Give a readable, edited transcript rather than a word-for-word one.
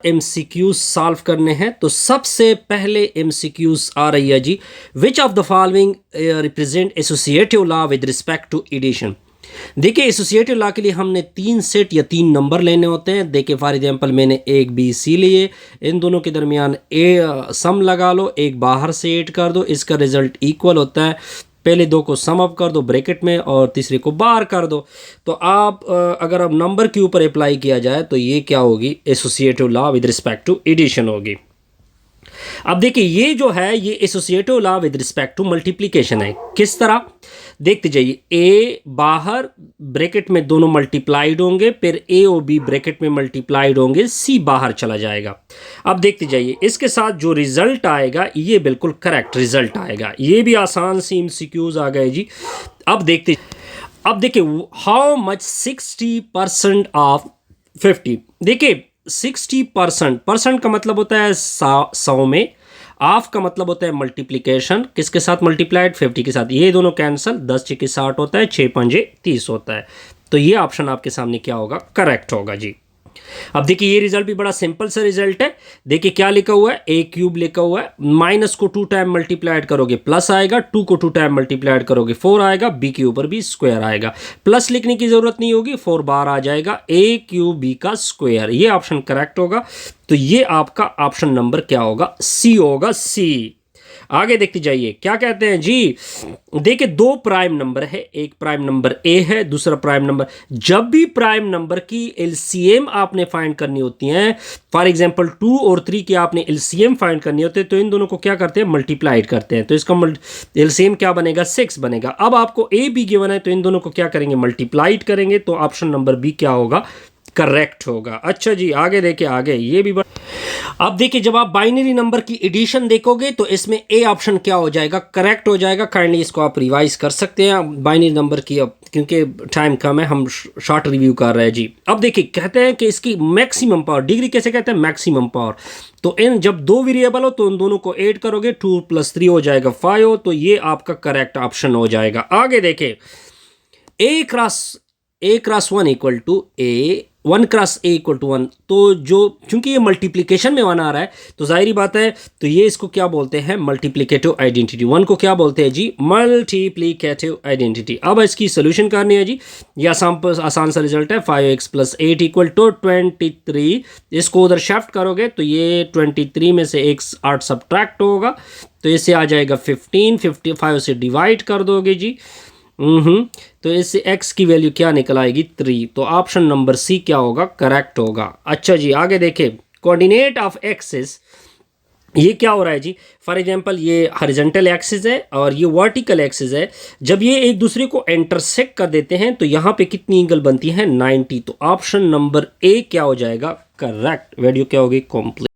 MCQs solve करने हैं। तो सबसे पहले MCQs आ रही है जी, which of the following represent associative law with respect to addition. देखिए एसोसिएटिव लॉ के लिए हमने 3 सेट या 3 नंबर लेने होते हैं। देखिए फॉर एग्जांपल मैंने एक बी सी लिए, इन दोनों के दरमियान सम लगा लो, एक बाहर से ऐड कर दो, इसका रिजल्ट इक्वल होता है। पहले दो को सम अप कर दो ब्रैकेट में और तीसरे को बाहर कर दो। तो आप अगर अब नंबर के ऊपर अप्लाई किया जाए तो ये क्या होगी, associative law with respect to addition होगी। अब देखिए ये जो है ये associative law with respect to multiplication है। किस तरह देखते जाइए, ए बाहर ब्रैकेट में दोनों मल्टीप्लाइड होंगे, फिर ए और बी ब्रैकेट में मल्टीप्लाइड होंगे, सी बाहर चला जाएगा। अब देखते जाइए इसके साथ जो रिजल्ट आएगा ये बिल्कुल करेक्ट रिजल्ट आएगा। ये भी आसान सी एमसीक्यूज आ गए जी। अब देखिए हाउ मच 60% ऑफ 50। देखिए 60% परसेंट का मतलब होता है 100 में, ऑफ का मतलब होता है मल्टीप्लिकेशन, किसके साथ मल्टीप्लाइड 50 के साथ, ये दोनों कैंसिल, 10 6 60 होता है, 6 5 30 होता है। तो ये ऑप्शन आपके सामने क्या होगा, करेक्ट होगा जी। अब देखिए ये रिजल्ट भी बड़ा सिंपल सा रिजल्ट है। देखिए क्या लिखा हुआ है, ए क्यूब लिखा हुआ है, माइनस को 2 टाइम मल्टीप्लाइड करोगे प्लस आएगा, 2 को 2 टाइम मल्टीप्लाइड करोगे 4 आएगा, बी के ऊपर भी स्क्वायर आएगा, प्लस लिखने की जरूरत नहीं होगी, 4 बार आ जाएगा, ए क्यूब बी का स्क्वायर। ये ऑप्शन करेक्ट होगा। तो ये आपका ऑप्शन नंबर क्या होगा, सी होगा, सी। आगे देखते जाइए क्या कहते हैं जी। देखिए 2 प्राइम नंबर है, एक प्राइम नंबर ए है, दूसरा प्राइम नंबर। जब भी प्राइम नंबर की एलसीएम आपने फाइंड करनी होती है, फॉर एग्जांपल 2 और 3 की आपने एलसीएम फाइंड करनी होती है, तो इन दोनों को क्या करते हैं, मल्टीप्लाइड करते हैं। तो इसका एलसीएम क्या बनेगा, 6 बनेगा। अब आपको ए बी गिवन है तो इन दोनों को क्या करेंगे, मल्टीप्लाइड करेंगे। तो ऑप्शन नंबर बी क्या होगा, करेक्ट होगा। अच्छा जी आगे देखिए, आगे ये भी अब देखिए जब आप बाइनरी नंबर की एडिशन देखोगे तो इसमें ए ऑप्शन क्या हो जाएगा, करेक्ट हो जाएगा। काइंडली इसको आप रिवाइज कर सकते हैं बाइनरी नंबर की, अब क्योंकि टाइम कम है हम शॉर्ट रिव्यू कर रहे हैं जी। अब देखिए कहते हैं कि इसकी मैक्सिमम पावर, डिग्री कैसे कहते हैं, मैक्सिमम पावर। तो इन जब 2 वेरिएबल हो तो उन दोनों को ऐड करोगे, 2 + 3 हो जाएगा 5। तो ये आपका करेक्ट ऑप्शन हो जाएगा। आगे देखें, A cross 1 equal to A, 1 cross A equal to 1। तो जो चूंकि ये मल्टीप्लिकेशन में 1 आ रहा है तो जाहिर बात है, तो ये इसको क्या बोलते हैं, मल्टीप्लिकेटिव आइडेंटिटी। 1 को क्या बोलते हैं जी, मल्टीप्लिकेटिव आइडेंटिटी। अब इसकी सोल्यूशन करनी है जी। ये आसान सा रिजल्ट है, 5x + 8 इक्वल टू 23। इसको उधर शिफ्ट करोगे तो ये 23 में से 8 सब्ट्रैक्ट होगा, तो इससे आ जाएगा 15। 55 से डिवाइड कर दोगे जी, तो इससे x की वैल्यू क्या निकल आएगी, 3। तो ऑप्शन नंबर सी क्या होगा, करेक्ट होगा। अच्छा जी आगे देखें, कोऑर्डिनेट ऑफ एक्सिस, ये क्या हो रहा है जी। फॉर एग्जांपल ये हॉरिजॉन्टल एक्सिस है और ये वर्टिकल एक्सिस है। जब ये एक दूसरे को इंटरसेक्ट कर देते हैं तो यहाँ पे कितनी एंगल बनती है, 90। तो ऑप्शन नंबर ए क्या हो जाएगा, करेक्ट। वीडियो क्या होगी, कंप्लीट।